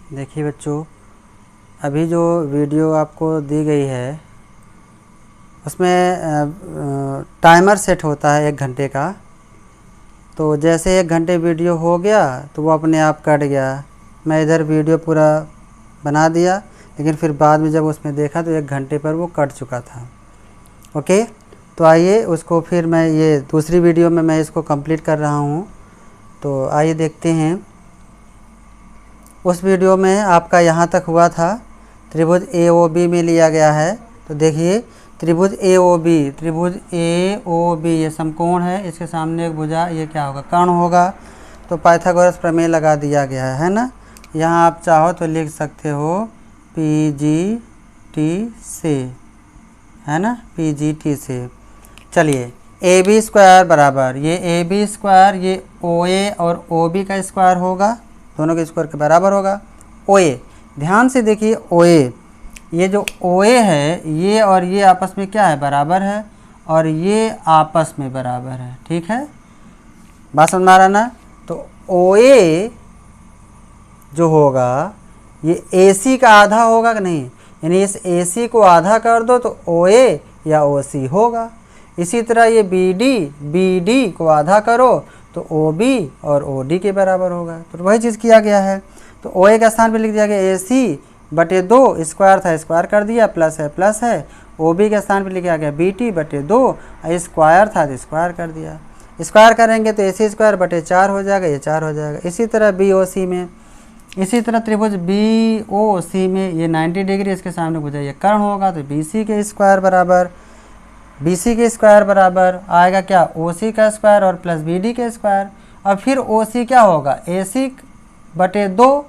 देखिए बच्चों, अभी जो वीडियो आपको दी गई है उसमें टाइमर सेट होता है 1 घंटे का। तो जैसे 1 घंटे वीडियो हो गया तो वो अपने आप कट गया। मैं इधर वीडियो पूरा बना दिया, लेकिन फिर बाद में जब उसमें देखा तो 1 घंटे पर वो कट चुका था। ओके, तो आइए उसको फिर मैं ये दूसरी वीडियो में मैं इसको कंप्लीट कर रहा हूँ। तो आइए देखते हैं। उस वीडियो में आपका यहाँ तक हुआ था, त्रिभुज AOB में लिया गया है। तो देखिए त्रिभुज AOB ये समकोण है, इसके सामने एक भुजा, ये क्या होगा, कर्ण होगा। तो पाइथागोरस प्रमेय लगा दिया गया है ना। यहाँ आप चाहो तो लिख सकते हो PGT से, है ना, PGT से। चलिए AB स्क्वायर बराबर ये AB स्क्वायर ये OA और OB का स्क्वायर होगा, दोनों के स्क्वायर के बराबर होगा। OA, ध्यान से देखिए, OA, ये जो OA है ये और ये आपस में क्या है, बराबर है, और ये आपस में बराबर है। ठीक है, बात समझ में आ रहा ना। तो OA जो होगा ये AC का आधा होगा कि नहीं, यानी इस AC को आधा कर दो तो OA या OC होगा। इसी तरह ये BD को आधा करो तो OB और OD के बराबर होगा। तो वही चीज़ किया गया है। तो OA का स्थान पे लिख दिया गया AC बटे 2, स्क्वायर था स्क्वायर कर दिया, प्लस है प्लस है। OB के स्थान पे लिखा गया BT बटे 2, स्क्वायर था तो स्क्वायर कर दिया। स्क्वायर करेंगे तो AC स्क्वायर बटे 4 हो जाएगा, ये 4 हो जाएगा। इसी तरह BOC में, इसी तरह त्रिभुज BOC में ये 90 डिग्री, इसके सामने भुजा ये कर्ण होगा, तो BC के स्क्वायर बराबर, BC के स्क्वायर बराबर आएगा क्या, OC का स्क्वायर और प्लस BD के स्क्वायर। और फिर OC क्या होगा, AC बटे 2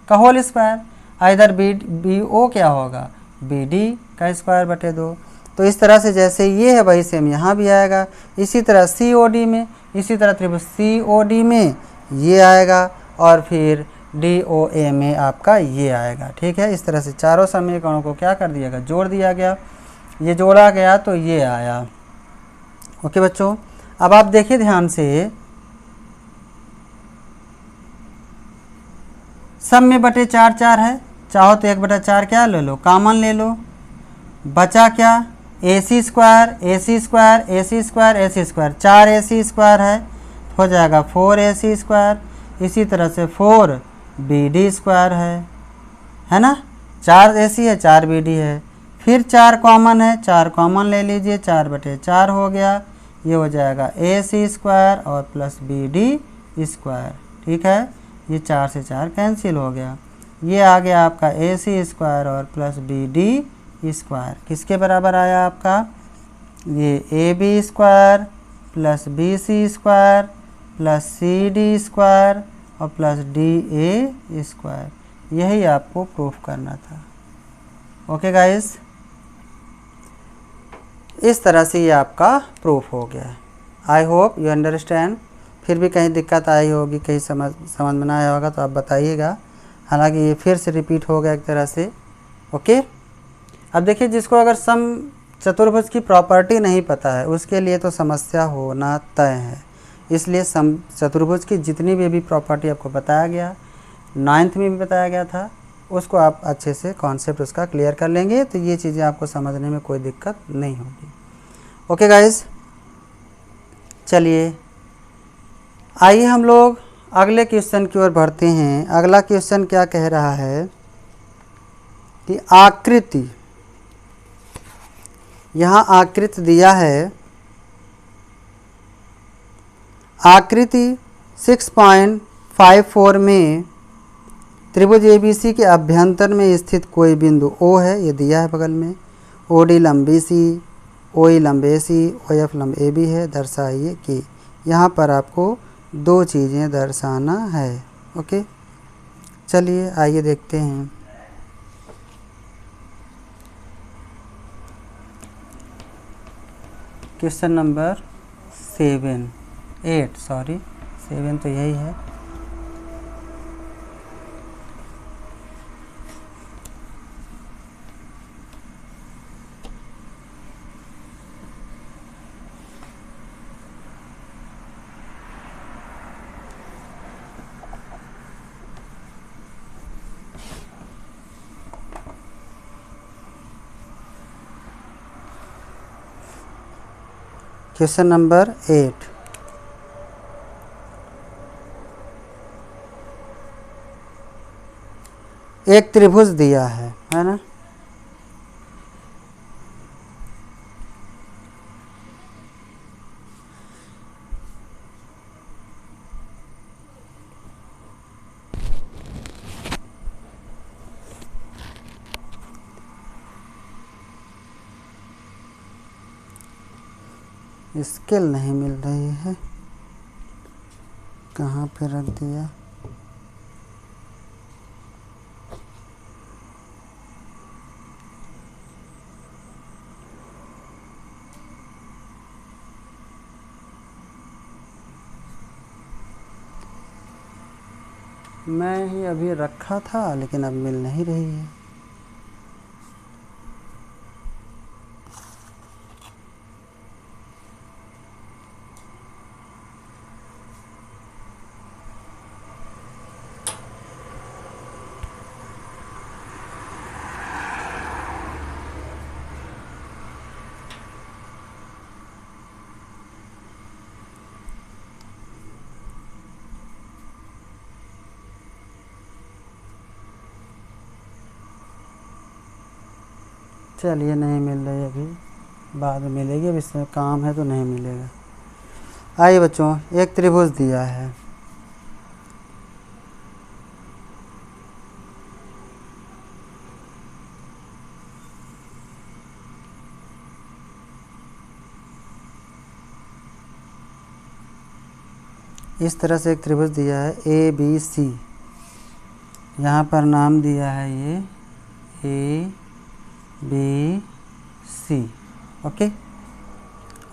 का होल स्क्वायर। इधर BO क्या होगा, BD का स्क्वायर बटे 2। तो इस तरह से जैसे ये है वही सेम यहाँ भी आएगा। इसी तरह COD में, इसी तरह त्रिभुज COD में ये आएगा, और फिर DOA में आपका ये आएगा। ठीक है, इस तरह से चारों समीकरणों को क्या कर दिया गया, जोड़ दिया गया। ये जोड़ा गया तो ये आया। ओके बच्चों, अब आप देखिए ध्यान से, सब में बटे 4 4 है, चाहो तो 1/4 क्या ले लो, कॉमन ले लो। बचा क्या, AC square AC square AC square AC square, 4 AC square है, हो जाएगा 4 AC स्क्वायर। इसी तरह से 4 BD स्क्वायर है ना, 4 AC है 4 BD है। फिर 4 कॉमन है, 4 कॉमन ले लीजिए, 4/4 हो गया, ये हो जाएगा AC स्क्वायर और प्लस BD स्क्वायर। ठीक है, ये 4 से 4 कैंसिल हो गया, ये आ गया आपका AC स्क्वायर और प्लस BD स्क्वायर। किसके बराबर आया आपका, ये AB square plus BC square plus CD square और प्लस DA स्क्वायर। यही आपको प्रूफ करना था। ओके गाइस, इस तरह से ये आपका प्रूफ हो गया। I hope you understand. फिर भी कहीं दिक्कत आई होगी, कहीं समझ में ना आया होगा तो आप बताइएगा। हालांकि ये फिर से रिपीट हो गया एक तरह से। ओके, अब देखिए, जिसको अगर सम चतुर्भुज की प्रॉपर्टी नहीं पता है उसके लिए तो समस्या होना तय है। इसलिए सम चतुर्भुज की जितनी भी प्रॉपर्टी आपको बताया गया, 9th में भी बताया गया था, उसको आप अच्छे से कॉन्सेप्ट उसका क्लियर कर लेंगे तो ये चीज़ें आपको समझने में कोई दिक्कत नहीं होगी। ओके गाइस, चलिए आइए हम लोग अगले क्वेश्चन की ओर बढ़ते हैं। अगला क्वेश्चन क्या कह रहा है कि आकृति, यहाँ आकृति दिया है, आकृति 6.54 में त्रिभुज ABC के अभ्यंतर में स्थित कोई बिंदु O है, ये दिया है बगल में। OD लंब BC, OE लंब AC, OF लंब AB है। दर्शाइए कि, यहाँ पर आपको 2 चीज़ें दर्शाना है। ओके, चलिए आइए देखते हैं। क्वेश्चन नंबर 7 तो यही है। Question number 8। एक त्रिभुज दिया है ना। स्केल नहीं मिल रही है, कहाँ पे रख दिया। मैं ही अभी रखा था लेकिन अब मिल नहीं रही है। चलिए, नहीं मिल रही अभी, बाद में मिलेगी। अब इसमें काम है तो नहीं मिलेगा। आइए बच्चों, एक त्रिभुज दिया है। इस तरह से एक त्रिभुज दिया है ए बी सी। यहाँ पर नाम दिया है ये ए बी सी। ओके,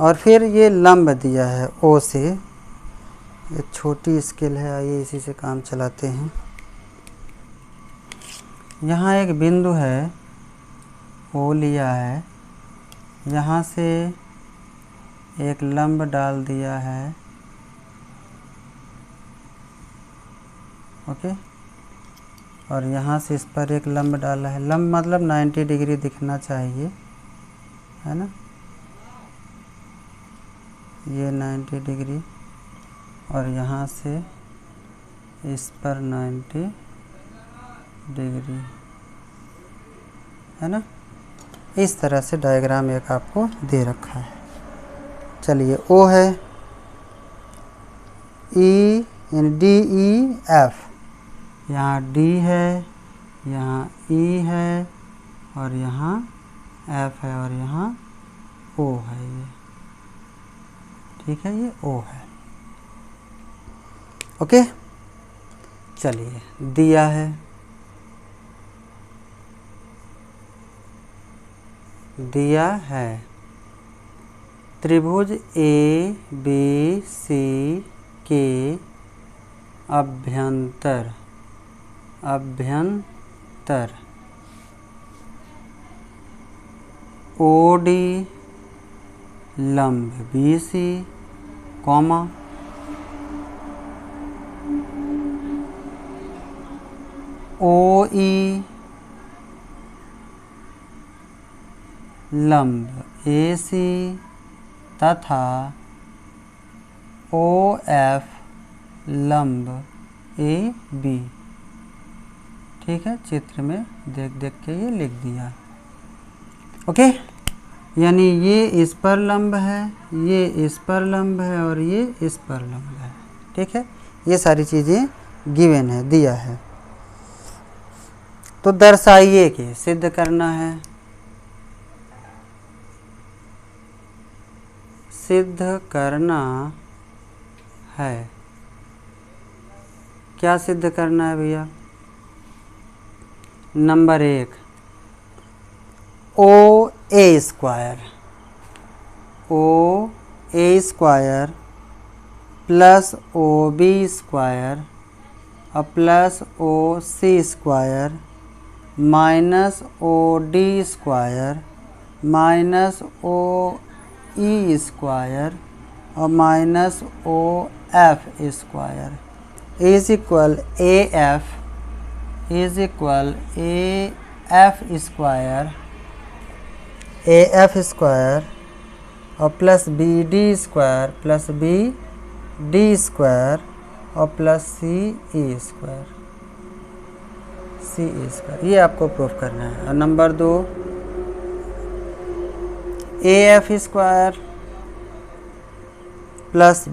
और फिर ये लंब दिया है ओ से। ये छोटी स्केल है, आइए इसी से काम चलाते हैं। यहाँ एक बिंदु है, ओ लिया है, यहाँ से एक लंब डाल दिया है। ओके, और यहाँ से इस पर एक लंब डाला है। लंब मतलब 90 डिग्री दिखना चाहिए, है ना। ये 90 डिग्री, और यहाँ से इस पर 90 डिग्री, है ना। इस तरह से डायग्राम एक आपको दे रखा है। चलिए, ओ है, ई डी ई एफ, यहाँ डी है, यहाँ ई है, और यहाँ एफ है, और यहाँ ओ है। ये ठीक है, ये ओ है। ओके, चलिए, दिया है त्रिभुज ए बी सी के अभ्यंतर ओ डी लंब बी सी, कॉमा, ओ ई लंब ए सी तथा ओ एफ लंब ए बी। ठीक है, चित्र में देख देख के ये लिख दिया। ओके, यानी ये इस पर लंब है, ये इस पर लंब है, और ये इस पर लंब है। ठीक है, ये सारी चीज़ें गिवन है, दिया है। तो दर्शाइए कि सिद्ध करना है। सिद्ध करना है, क्या सिद्ध करना है भैया। Number 1, O A square plus O B square और plus O C square minus O D square minus O E square और minus O F square is equal A F square और plus B D square plus B D square और plus C E square, ये आपको proof करना है। और number 2 A F square plus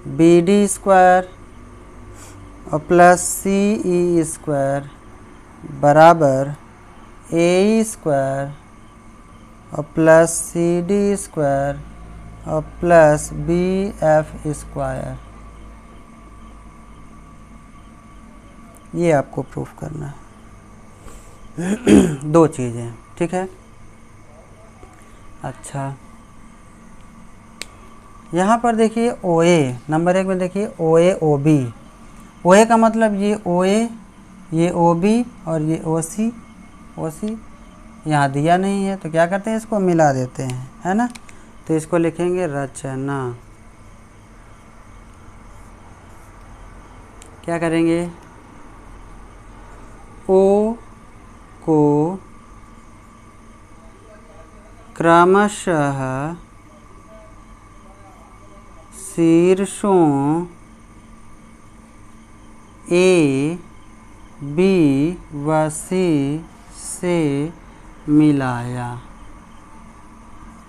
B D square और plus C E square बराबर ए square और प्लस सी डी स्क्वायर और प्लस बी एफ स्क्वायर, ये आपको प्रूफ करना है। 2 चीज़ें, ठीक है। अच्छा, यहाँ पर देखिए ओ ए, नंबर 1 में देखिए ओ ए ओ बी। ओ ए का मतलब ये ओ ए, ये ओ बी और ये ओ सी। यहाँ दिया नहीं है तो क्या करते हैं, इसको मिला देते हैं, है ना। तो इसको लिखेंगे रचना। क्या करेंगे, ओ को क्रमशः शीर्षों ए बी व सी से मिलाया,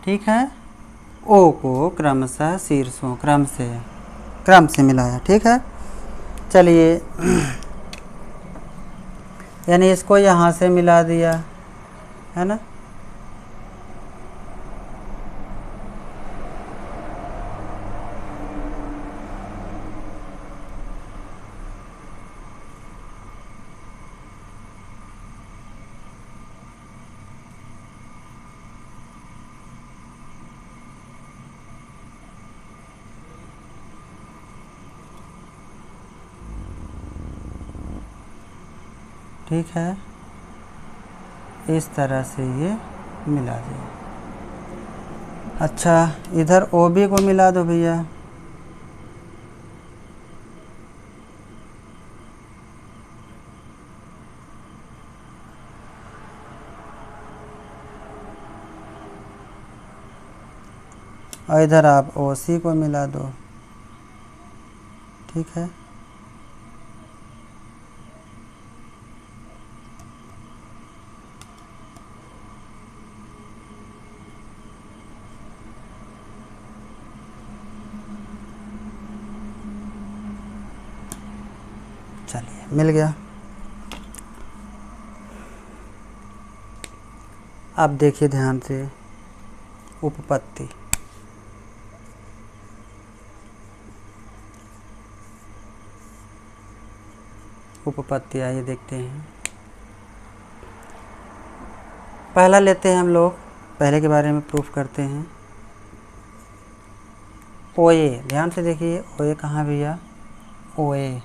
ठीक है। ओ को क्रमशः शीर्षों, क्रम से मिलाया, ठीक है। चलिए, यानी इसको यहाँ से मिला दिया, है ना। ठीक है, इस तरह से ये मिला दिया। अच्छा, इधर ओ बी को मिला दो भैया। और इधर आप ओ सी को मिला दो, ठीक है। चलिए, मिल गया। अब देखिए ध्यान से उपपत्ति। उपपत्ति आइए देखते हैं। पहला लेते हैं हम लोग, पहले के बारे में प्रूफ करते हैं। ओ ए, ध्यान से देखिए, ओ ए कहाँ भैया, ओ ए,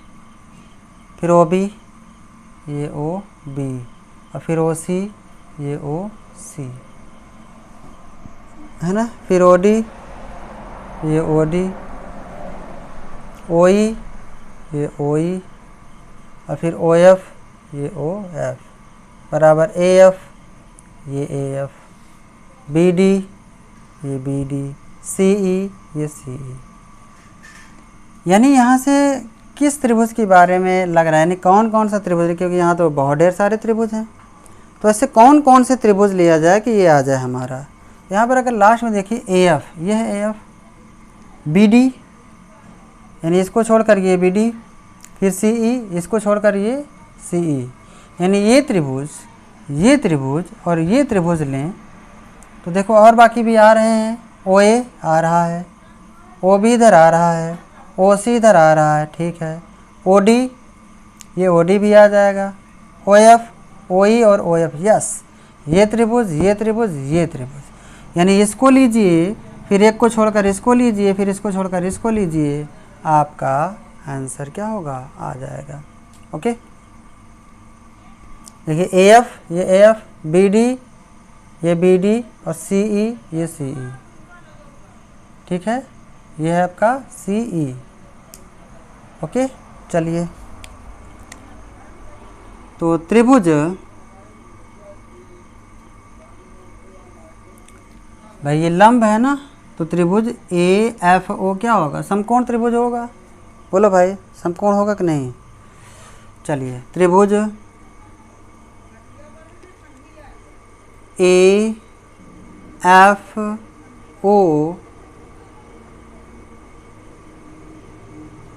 फिर ओ बी, ये ओ बी, और फिर ओ सी, ये ओ सी, है ना। फिर ओ डी, ये ओ डी, ओ ई, ये ओ ई, और फिर ओ एफ, ये ओ एफ बराबर ए एफ, ये ए एफ, बी डी, ये बी डी, सी ई, ये सी ई। यानी यहाँ से किस त्रिभुज के बारे में लग रहा है, यानी कौन कौन सा त्रिभुज है, क्योंकि यहाँ तो बहुत ढेर सारे त्रिभुज हैं। तो ऐसे कौन कौन से त्रिभुज लिया जाए कि ये आ जाए हमारा। यहाँ पर अगर लास्ट में देखिए ए एफ, ये है ए एफ, बी डी, यानी इसको छोड़कर ये बी डी, फिर सी ई, इसको छोड़कर ये सी ई, यानी ये त्रिभुज और ये त्रिभुज लें तो देखो और बाकी भी आ रहे हैं। ओ ए आ रहा है, ओ बी इधर आ रहा है, ओ सी इधर आ रहा है, ठीक है। ओ डी, ये ओ डी भी आ जाएगा, ओ एफ, ओ ई और ओ एफ, यस, ये त्रिभुज, ये त्रिभुज, ये त्रिभुज। यानी इसको लीजिए, फिर एक को छोड़कर इसको लीजिए, फिर इसको छोड़कर इसको लीजिए, आपका आंसर क्या होगा, आ जाएगा। ओके, देखिए ए एफ, ये ए एफ, बी डी, ये बी डी, और सी ई, ये सी ई, ठीक है। ये है आपका सी ई। ओके, चलिए, तो त्रिभुज भाई ये लंब है ना, तो त्रिभुज AFO क्या होगा? समकोण त्रिभुज होगा। बोलो भाई, समकोण होगा कि नहीं? चलिए, त्रिभुज AFO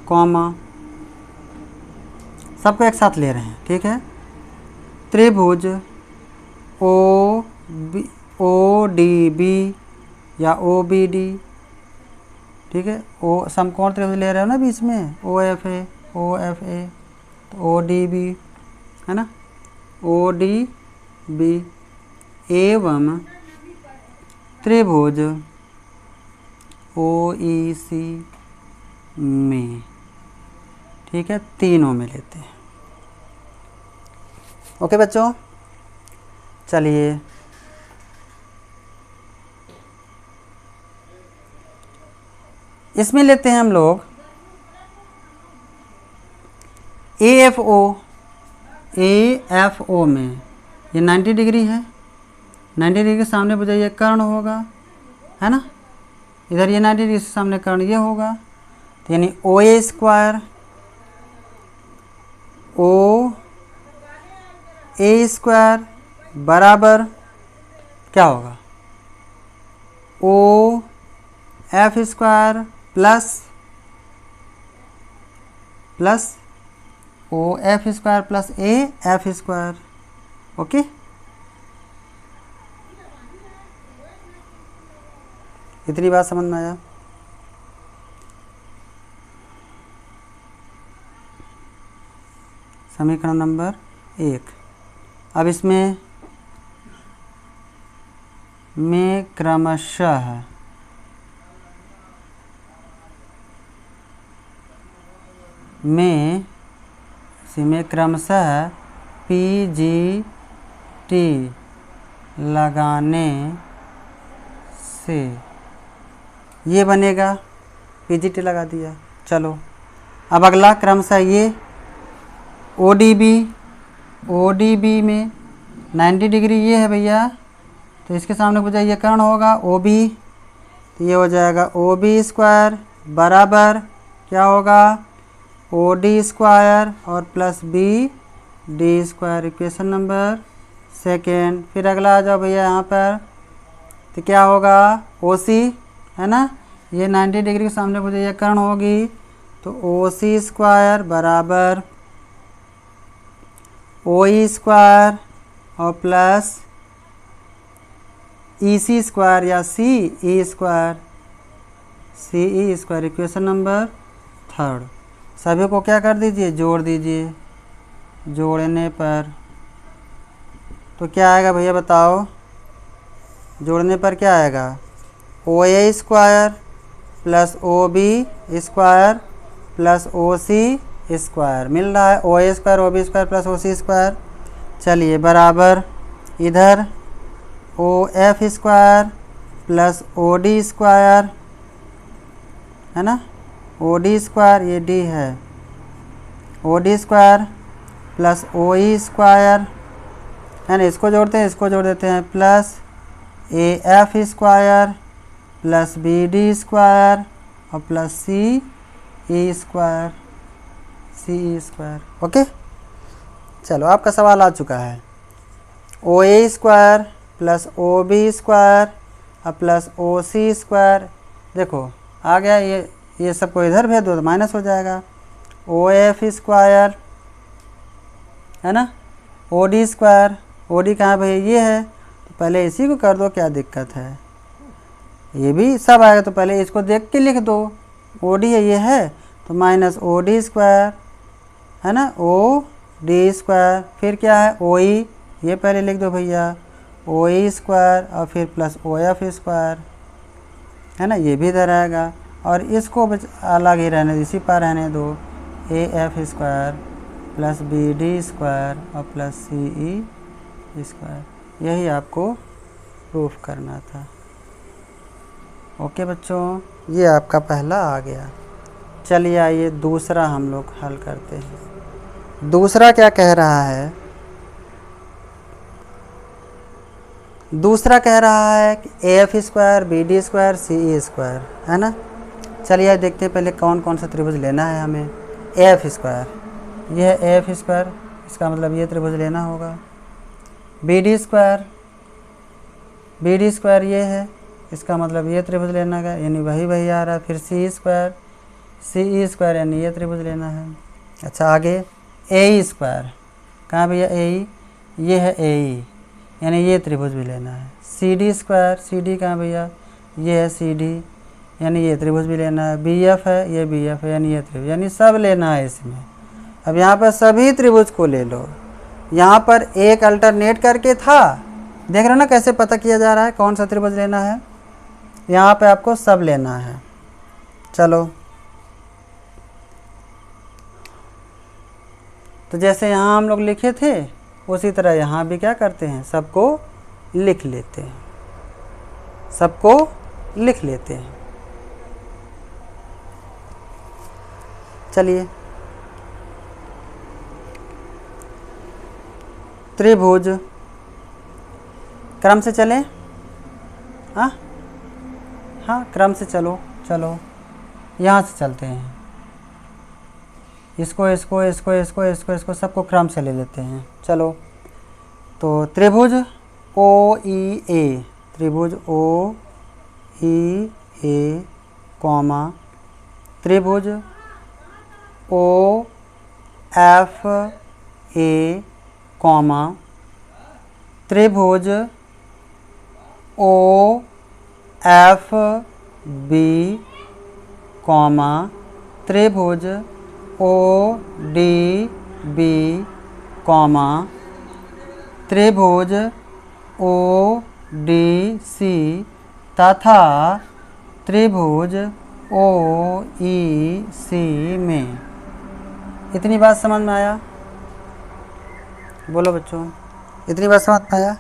कॉमा, सबको एक साथ ले रहे हैं, ठीक है। त्रिभुज ODB या OBD, ठीक है। समकोण त्रिभुज ले रहे हो ना बीच में, OFA तो ODB है ना, ODB एवं त्रिभुज OEC में, ठीक है, तीनों में लेते हैं। ओके बच्चों, चलिए इसमें लेते हैं हम लोग AFO में। ये 90 डिग्री है, 90 डिग्री के सामने भुजा ये कर्ण होगा, है ना। इधर ये 90 डिग्री से सामने कर्ण ये होगा, तो यानी OA स्क्वायर बराबर क्या होगा? OF square plus OF square plus AF square. Okay, इतनी बात समझ में आया? समीकरण नंबर 1। अब इसमें में क्रमशः PGT लगाने से ये बनेगा, PGT लगा दिया। चलो अब अगला क्रमशः ये ODB में 90 डिग्री ये है भैया, तो इसके सामने भुजा ये कर्ण होगा OB, तो ये हो जाएगा OB स्क्वायर बराबर क्या होगा? OD स्क्वायर और plus BD square. Equation number 2। फिर अगला आ जाओ भैया यहाँ पर, तो क्या होगा? OC है ना, ये 90 डिग्री के सामने भुजा ये कर्ण होगी, तो OC स्क्वायर बराबर OE स्क्वायर और प्लस EC स्क्वायर या CE स्क्वायर। Equation number 3। सभी को क्या कर दीजिए? जोड़ दीजिए। जोड़ने पर तो क्या आएगा भैया बताओ? जोड़ने पर क्या आएगा? OA square plus OB square plus OC square मिल रहा है। OA square OB square plus OC square. चलिए बराबर इधर OF square plus OD square है ना, OD स्क्वायर ये D है, OD square plus OE square है ना, इसको जोड़ते हैं, इसको जोड़ देते हैं, plus AF square plus BD square और प्लस CE स्क्वायर। ओके, चलो आपका सवाल आ चुका है। OA square plus OB square और प्लस OC स्क्वायर। देखो आ गया, ये सबको इधर भेज दो तो माइनस हो जाएगा। OF स्क्वायर है ना, OD स्क्वायर, OD कहाँ भैया? ये है, तो पहले इसी को कर दो, क्या दिक्कत है? ये भी सब आएगा, तो पहले इसको देख के लिख दो। OD है, ये है, तो माइनस OD स्क्वायर है ना, OD स्क्वायर। फिर क्या है? OE, ये पहले लिख दो भैया, OE स्क्वायर और फिर प्लस OF स्क्वायर है ना, ये भी इधर आएगा। और इसको अलग ही रहने दो, इसी पर रहने दो, AF square plus BD square और प्लस CE स्क्वायर। यही आपको प्रूफ करना था। ओके बच्चों, ये आपका पहला आ गया। चलिए आइए दूसरा हम लोग हल करते हैं। दूसरा क्या कह रहा है? दूसरा कह रहा है कि AF square BD square CE square, है ना। चलिए देखते हैं पहले कौन कौन सा त्रिभुज लेना है हमें। AF स्क्वायर, यह है AF स्क्वायर, इसका मतलब ये त्रिभुज लेना होगा। BD स्क्वायर, BD स्क्वायर ये है, इसका मतलब ये त्रिभुज लेना है, यानी वही आ रहा है। फिर CE स्क्वायर, CE स्क्वायर यानी ये त्रिभुज लेना है। अच्छा आगे AE स्क्वायर, कहाँ भैया AE, ये है AE यानी ये त्रिभुज भी लेना है। CD स्क्वायर, CD कहाँ भैया, ये है CD यानी ये त्रिभुज भी लेना है। BF है, ये BF है यानी ये त्रिभुज, यानी सब लेना है इसमें। अब यहाँ पर सभी त्रिभुज को ले लो। यहाँ पर एक अल्टरनेट करके था, देख रहे हो ना कैसे पता किया जा रहा है कौन सा त्रिभुज लेना है। यहाँ पे आपको सब लेना है। चलो तो जैसे यहाँ हम लोग लिखे थे उसी तरह यहाँ भी क्या करते हैं, सबको लिख लेते हैं, सबको लिख लेते हैं। चलिए त्रिभुज क्रम से चलें, हाँ क्रम से चलो यहाँ से चलते हैं। इसको सबको क्रम से ले लेते हैं। चलो तो त्रिभुज OEA, त्रिभुज OEA कॉमा त्रिभुज OFA कॉमा त्रिभुज OFB कॉमा त्रिभुज ODB कॉमा त्रिभुज ODC तथा त्रिभुज OEC में। इतनी बात समझ में आया? बोलो बच्चों, इतनी बात समझ में आया?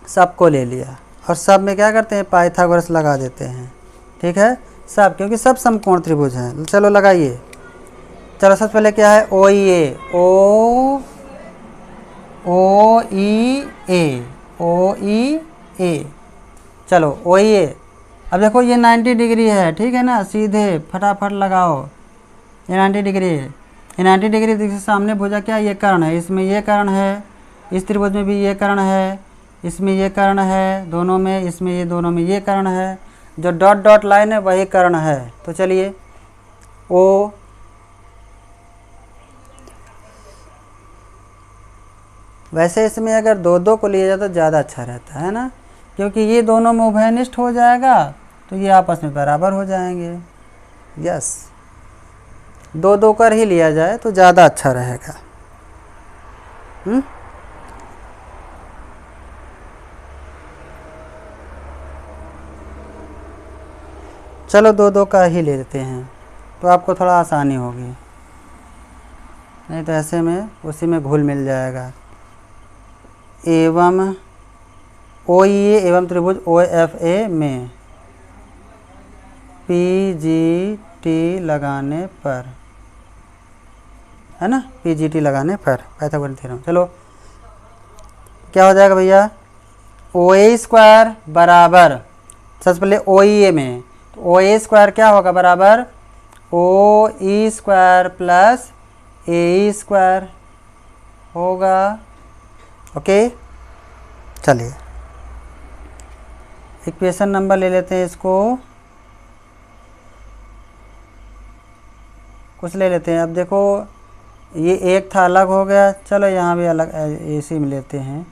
सबको ले लिया और सब में क्या करते हैं, पाइथागोरस लगा देते हैं। ठीक है, सब, क्योंकि सब समकोण त्रिभुज हैं। चलो लगाइए। चलो सबसे पहले क्या है, OEA, OEA। चलो OEA, अब देखो ये 90 डिग्री है, ठीक है ना, सीधे फटाफट लगाओ। ये 90 डिग्री है, ये 90 डिग्री से सामने भुजा क्या, ये कर्ण है, इसमें ये कर्ण है, इस त्रिभुज में भी ये कर्ण है, इसमें ये कर्ण है, दोनों में, इसमें ये दोनों में ये कर्ण है, जो डॉट डॉट लाइन है वही कर्ण है। तो चलिए O, वैसे इसमें अगर दो दो को लिया जाए तो ज़्यादा अच्छा रहता है ना, क्योंकि ये दोनों में उभयनिष्ठ हो जाएगा तो ये आपस में बराबर हो जाएंगे। यस, दो दो कर ही लिया जाए तो ज़्यादा अच्छा रहेगा। चलो दो दो का ही ले लेते हैं तो आपको थोड़ा आसानी होगी, नहीं तो ऐसे में उसी में घुल मिल जाएगा। एवं OEA एवं त्रिभुज OFA में PGT लगाने पर, है ना, PGT लगाने पर पाइथागोरस थ्योरम। चलो क्या हो जाएगा भैया, OA स्क्वायर बराबर, सबसे पहले OEA में, तो OA स्क्वायर क्या होगा, बराबर OE square plus AE square होगा। ओके, चलिए इक्वेशन नंबर ले लेते हैं, इसको कुछ ले लेते हैं। अब देखो ये एक था, अलग हो गया, चलो यहाँ भी अलग इसी में लेते हैं।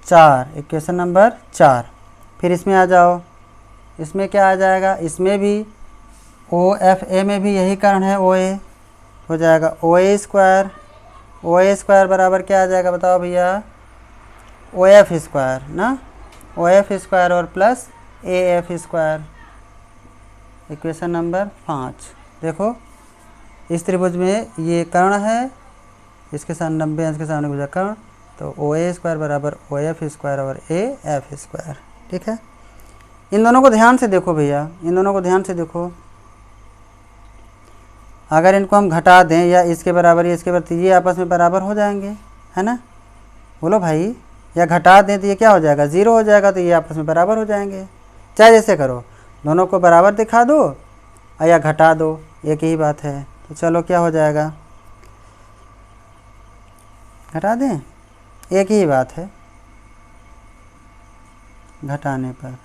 4, इक्वेशन नंबर 4। फिर इसमें आ जाओ, इसमें क्या आ जाएगा, इसमें भी OFA में भी यही कर्ण है, OA हो जाएगा OA स्क्वायर। OA स्क्वायर बराबर क्या आ जाएगा बताओ भैया, OF स्क्वायर ना, OF स्क्वायर और plus AF square. Equation number 5। देखो इस त्रिभुज में ये कर्ण है, इसके साथ 90 अंश के सामने भुजा कर्ण, तो OA स्क्वायर बराबर OF स्क्वायर और AF स्क्वायर। ठीक है, इन दोनों को ध्यान से देखो भैया, इन दोनों को ध्यान से देखो। अगर इनको हम घटा दें या इसके बराबर या इसके बराबर, ये आपस में बराबर हो जाएंगे, है ना, बोलो भाई, या घटा दें तो ये क्या हो जाएगा, 0 हो जाएगा, तो ये आपस में बराबर हो जाएंगे। चाहे जैसे करो, दोनों को बराबर दिखा दो या घटा दो, एक ही बात है। तो चलो क्या हो जाएगा, घटा दें, एक ही बात है। घटाने पर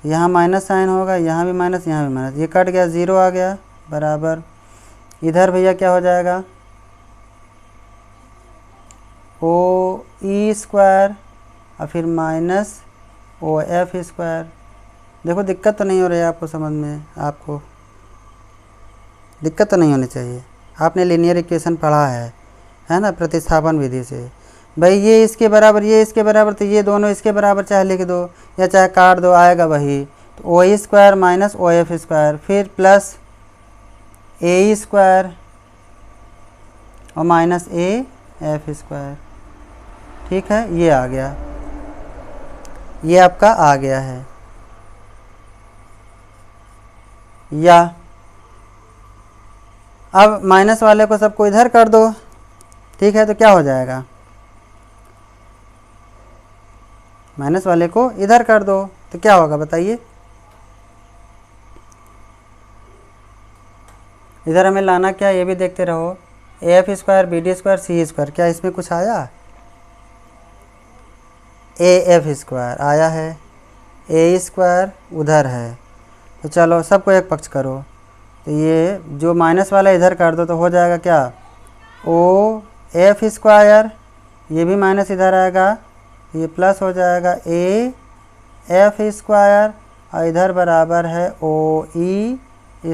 यहाँ माइनस साइन होगा, यहाँ भी माइनस, यहाँ भी माइनस, ये कट गया, 0 आ गया बराबर। इधर भैया क्या हो जाएगा, ओ ई स्क्वायर और फिर माइनस ओ एफ स्क्वायर। देखो दिक्कत तो नहीं हो रही है आपको समझ में, आपको दिक्कत तो नहीं होनी चाहिए, आपने लीनियर इक्वेशन पढ़ा है ना, प्रतिस्थापन विधि से। भाई ये इसके बराबर, ये इसके बराबर, तो ये दोनों इसके बराबर चाहे लिख दो या चाहे काट दो, आएगा वही। तो O E square minus O F square, फिर प्लस ए स्क्वायर और माइनस ए एफ स्क्वायर। ठीक है, ये आ गया, ये आपका आ गया है। या अब माइनस वाले को सबको इधर कर दो, ठीक है, तो क्या हो जाएगा, माइनस वाले को इधर कर दो तो क्या होगा बताइए। इधर हमें लाना क्या, ये भी देखते रहो, A F square B D square C square, क्या इसमें कुछ आया, ए एफ स्क्वायर आया है, ए स्क्वायर उधर है, तो चलो सबको एक पक्ष करो, तो ये जो माइनस वाला इधर कर दो तो हो जाएगा क्या, ओ एफ स्क्वायर, ये भी माइनस इधर आएगा, ये प्लस हो जाएगा ए एफ स्क्वायर, और इधर बराबर है ओ ई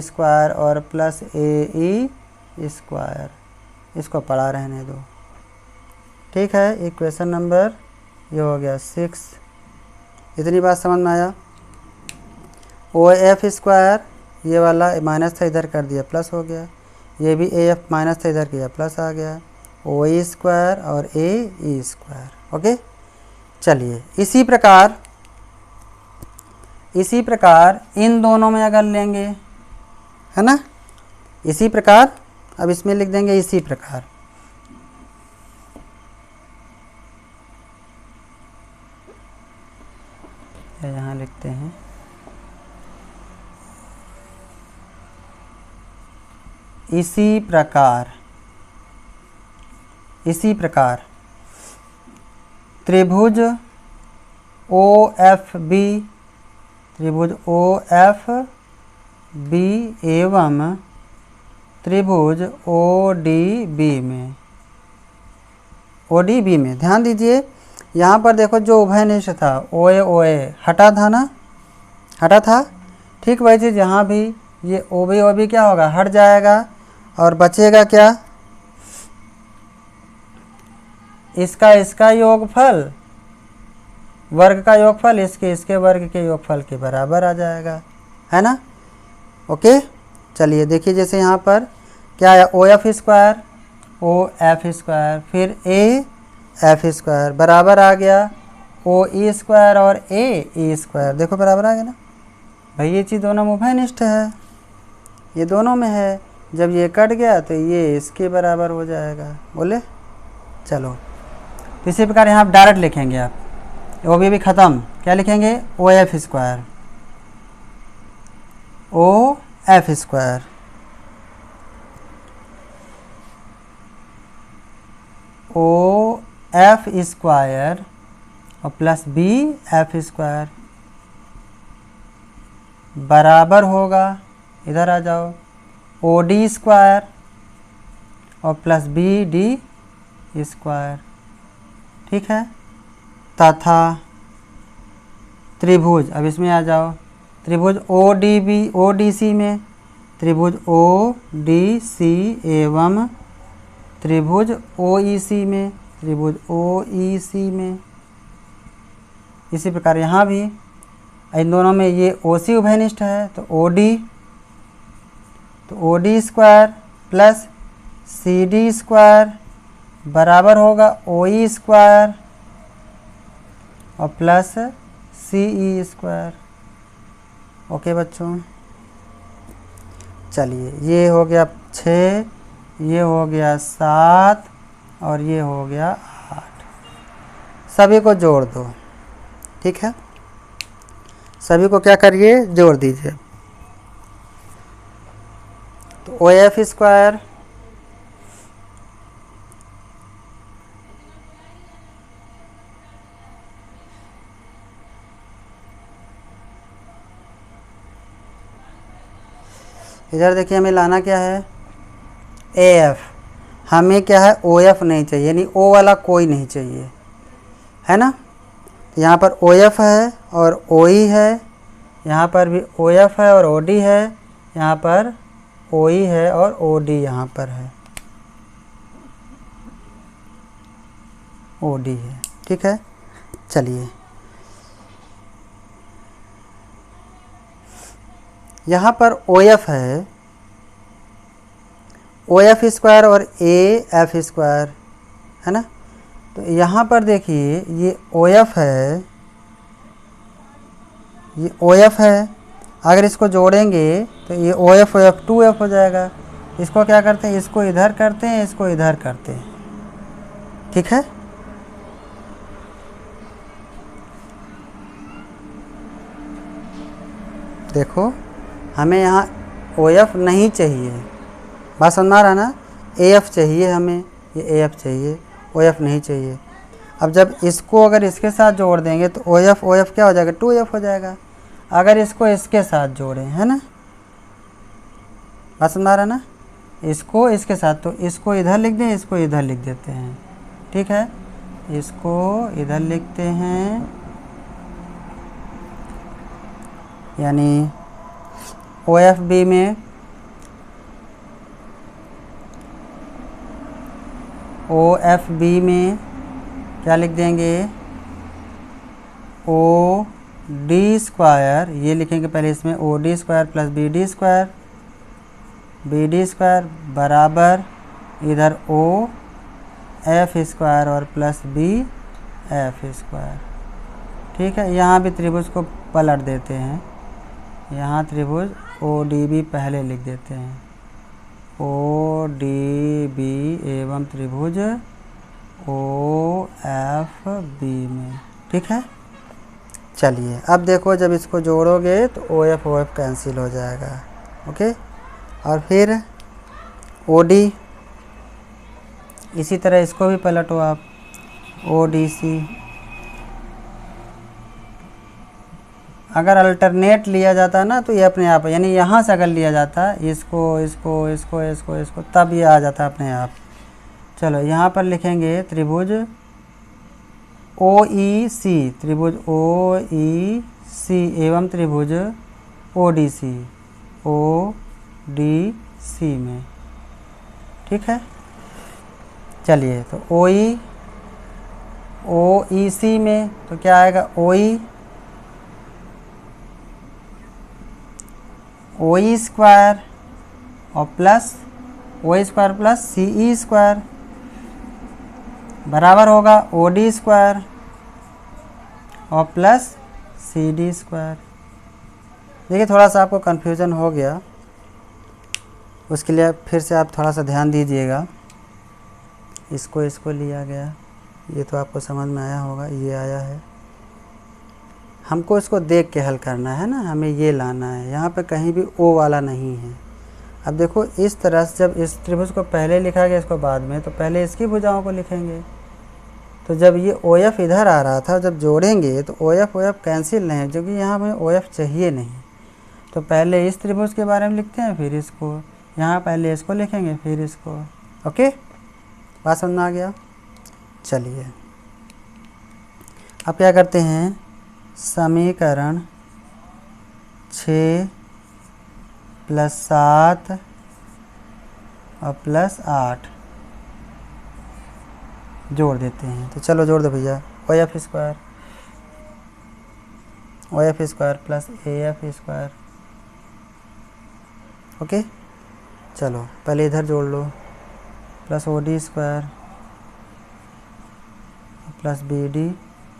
स्क्वायर और प्लस ए ई स्क्वायर। इसको पढ़ा रहने दो, ठीक है। इक्वेशन नंबर ये हो गया 6। इतनी बात समझ में आया। ओ एफ स्क्वायर, ये वाला माइनस था इधर कर दिया प्लस हो गया, ये भी ए एफ माइनस था इधर किया प्लस आ गया, ओ ई स्क्वायर और ए ई स्क्वायर। ओके, चलिए इसी प्रकार इन दोनों में अगर लेंगे, है ना, इसी प्रकार, अब इसमें लिख देंगे इसी प्रकार, यहाँ लिखते हैं इसी प्रकार त्रिभुज ओ एफ बी एवं त्रिभुज ओ डी बी में ध्यान दीजिए, यहाँ पर देखो जो उभयनिष्ठ था ओ ए हटा था ना, हटा था, ठीक वही चीज़ यहाँ भी, ये ओ बी क्या होगा, हट जाएगा और बचेगा क्या, इसका योगफल, वर्ग का योगफल इसके वर्ग के योगफल के बराबर आ जाएगा, है ना। ओके, चलिए देखिए, जैसे यहाँ पर क्या आया, ओ एफ स्क्वायर फिर ए एफ स्क्वायर बराबर आ गया ओ ई स्क्वायर और ए ई स्क्वायर, देखो बराबर आ गया ना भाई। ये चीज़ दोनों में उभयनिष्ठ है, ये दोनों में है, जब ये कट गया तो ये इसके बराबर हो जाएगा, बोले। चलो तो इसी प्रकार यहाँ आप डायरेक्ट लिखेंगे, आप वो भी ख़त्म, क्या लिखेंगे, O F square O F square O F square और प्लस बी एफ स्क्वायर बराबर होगा, इधर आ जाओ, ओ डी स्क्वायर और प्लस बी डी स्क्वायर, ठीक है। तथा त्रिभुज, अब इसमें आ जाओ, त्रिभुज ओ डी सी में, त्रिभुज ओ डी सी एवं त्रिभुज ओ ई सी में, त्रिभुज ओ ई सी में। इसी प्रकार यहाँ भी इन दोनों में ये ओ सी उभयनिष्ठ है, तो O D square plus C D square बराबर होगा ओ ई स्क्वायर और plus C E square. Okay बच्चों, चलिए ये हो गया 6, ये हो गया 7 और ये हो गया 8। सभी को जोड़ दो, ठीक है, सभी को क्या करिए, जोड़ दीजिए। तो ओ एफ स्क्वायर इधर देखिए हमें लाना क्या है, ए एफ, हमें क्या है ओ एफ नहीं चाहिए, यानी ओ वाला कोई नहीं चाहिए, है ना। तो यहाँ पर ओ एफ है और ओ ई है, यहाँ पर भी ओ एफ है और ओ डी है, यहाँ पर ओ ई है और ओ डी यहाँ पर है, ओ डी है, ठीक है। चलिए यहाँ पर ओ एफ है, ओ एफ स्क्वायर और ए एफ स्क्वायर, है ना। तो यहाँ पर देखिए ये ओ एफ है, ये ओ एफ है, अगर इसको जोड़ेंगे तो ये ओ एफ 2 एफ हो जाएगा। इसको क्या करते हैं, इसको इधर करते हैं, इसको इधर करते हैं, ठीक है। देखो हमें यहाँ ओ एफ नहीं चाहिए, बात समझ में आ रहा ना, ए एफ चाहिए हमें, ये ए एफ चाहिए, ओ एफ नहीं चाहिए। अब जब इसको अगर इसके साथ जोड़ देंगे तो ओ एफ क्या हो जाएगा, 2 एफ हो जाएगा। अगर इसको इसके साथ जोड़ें, है ना, बात समझ आ रहा ना, इसको इसके साथ, तो इसको इधर लिख दें, इसको इधर लिख देते हैं, ठीक है, इसको इधर लिखते हैं, यानी ओ एफ बी में ओ एफ बी में क्या लिख देंगे, ओ डी स्क्वायर, ये लिखेंगे पहले इसमें O D square plus B D square, B D square बराबर इधर ओ एफ स्क्वायर और प्लस बी एफ स्क्वायर, ठीक है। यहाँ भी त्रिभुज को पलट देते हैं, यहाँ त्रिभुज ओ डी बी पहले लिख देते हैं, ओ डी बी एवं त्रिभुज ओ एफ बी में, ठीक है। चलिए अब देखो जब इसको जोड़ोगे तो ओ एफ कैंसिल हो जाएगा, ओके। और फिर ओ डी, इसी तरह इसको भी पलटो आप, ओ डी सी, अगर अल्टरनेट लिया जाता ना तो ये अपने आप, यानी यहाँ से अगर लिया जाता इसको इसको इसको इसको इसको, तब ये आ जाता अपने आप। चलो यहाँ पर लिखेंगे त्रिभुज ओ ई सी, त्रिभुज ओ ई सी एवं त्रिभुज ओ डी सी में, ठीक है। चलिए तो ओ ई सी में तो क्या आएगा, ओ ई स्क्वायर और plus O square plus C E square बराबर होगा ओ डी स्क्वायर और प्लस सी डी स्क्वायर। देखिए थोड़ा सा आपको कन्फ्यूज़न हो गया, उसके लिए फिर से आप थोड़ा सा ध्यान दीजिएगा। इसको लिया गया, ये तो आपको समझ में आया होगा, ये आया है, हमको इसको देख के हल करना है ना, हमें ये लाना है, यहाँ पे कहीं भी ओ वाला नहीं है। अब देखो इस तरह से जब इस त्रिभुज को पहले लिखा गया इसको बाद में, तो पहले इसकी भुजाओं को लिखेंगे। तो जब ये ओ एफ इधर आ रहा था, जब जोड़ेंगे तो ओ एफ कैंसिल नहीं, क्योंकि यहाँ हमें ओ एफ चाहिए नहीं। तो पहले इस त्रिभुज के बारे में लिखते हैं, फिर इसको, यहाँ पहले इसको लिखेंगे फिर इसको, ओके, बात समझ में आ गया। चलिए अब क्या करते हैं, समीकरण 6 + 7 और +8 जोड़ देते हैं। तो चलो जोड़ दो भैया, O F square plus A F square, okay. चलो पहले इधर जोड़ लो, plus O D square plus B D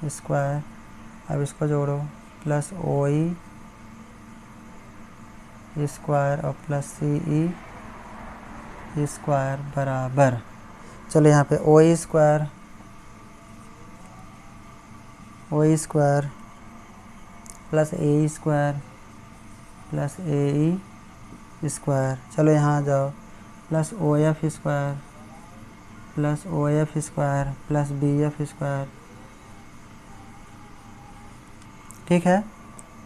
square, अब इसको जोड़ो, प्लस ओ ई स्क्वायर और प्लस सी ई स्क्वायर बराबर, चलो यहाँ पे O E square O E square plus A E square plus A E square, चलो यहाँ आ जाओ, plus O F square plus O F square plus B F square, ठीक है,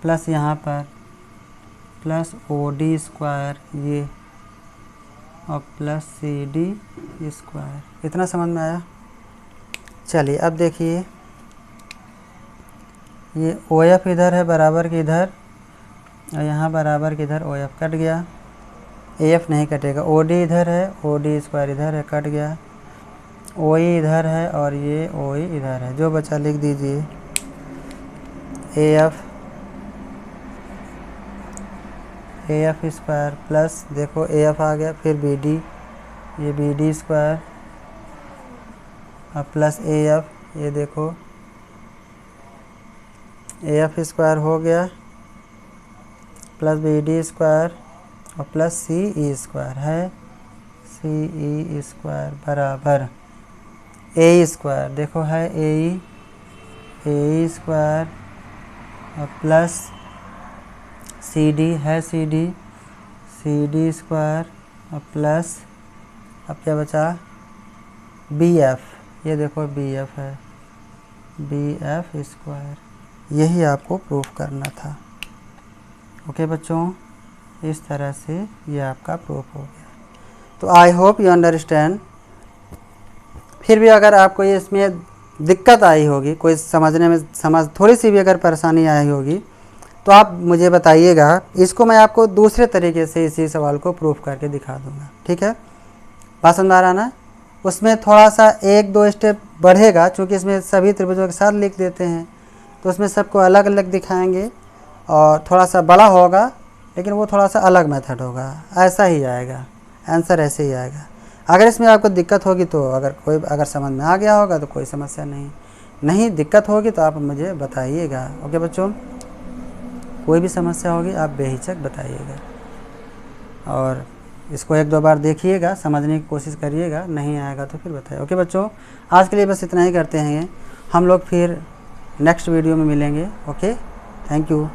प्लस यहाँ पर प्लस ओ डी स्क्वायर ये और प्लस सी डी स्क्वायर। इतना समझ में आया? चलिए अब देखिए, ये ओ एफ इधर है बराबर के इधर और यहाँ बराबर के इधर ओ एफ कट गया, ए एफ नहीं कटेगा, ओ डी इधर है, ओ डी स्क्वायर इधर है, कट गया, ओ ई इधर है और ये ओ ई इधर है, जो बचा लिख दीजिए ए एफ स्क्वायर प्लस देखो ए एफ आ गया, फिर बी डी, ये बी डी स्क्वायर और प्लस ए एफ, ये देखो ए एफ स्क्वायर हो गया प्लस बी डी स्क्वायर और प्लस सी ई स्क्वायर है, सी ई स्क्वायर बराबर ए स्क्वायर, देखो है ए स्क्वायर और प्लस सी डी है सी डी स्क्वायर और प्लस अब क्या बचा बी एफ, ये देखो बी एफ है, बी एफ स्क्वायर, यही आपको प्रूफ करना था। ओके बच्चों, इस तरह से ये आपका प्रूफ हो गया। तो आई होप यू अंडरस्टैंड। फिर भी अगर आपको ये इसमें दिक्कत आई होगी, कोई समझने में थोड़ी सी भी अगर परेशानी आई होगी तो आप मुझे बताइएगा, इसको मैं आपको दूसरे तरीके से इसी सवाल को प्रूफ करके दिखा दूंगा, ठीक है? बात समझ आ रहा ना? उसमें थोड़ा सा 1-2 स्टेप बढ़ेगा, क्योंकि इसमें सभी त्रिभुजों के साथ लिख देते हैं तो उसमें सबको अलग अलग दिखाएंगे और थोड़ा सा बड़ा होगा, लेकिन वो थोड़ा सा अलग मेथड होगा, ऐसा ही आएगा आंसर, ऐसे ही आएगा। अगर इसमें आपको दिक्कत होगी तो अगर समझ में आ गया होगा तो कोई समस्या नहीं दिक्कत होगी तो आप मुझे बताइएगा। ओके बच्चों, कोई भी समस्या होगी आप बेहिचक बताइएगा और इसको 1-2 बार देखिएगा, समझने की कोशिश करिएगा, नहीं आएगा तो फिर बताइए। ओके बच्चों, आज के लिए बस इतना ही करते हैं, हम लोग फिर नेक्स्ट वीडियो में मिलेंगे। Okay, thank you.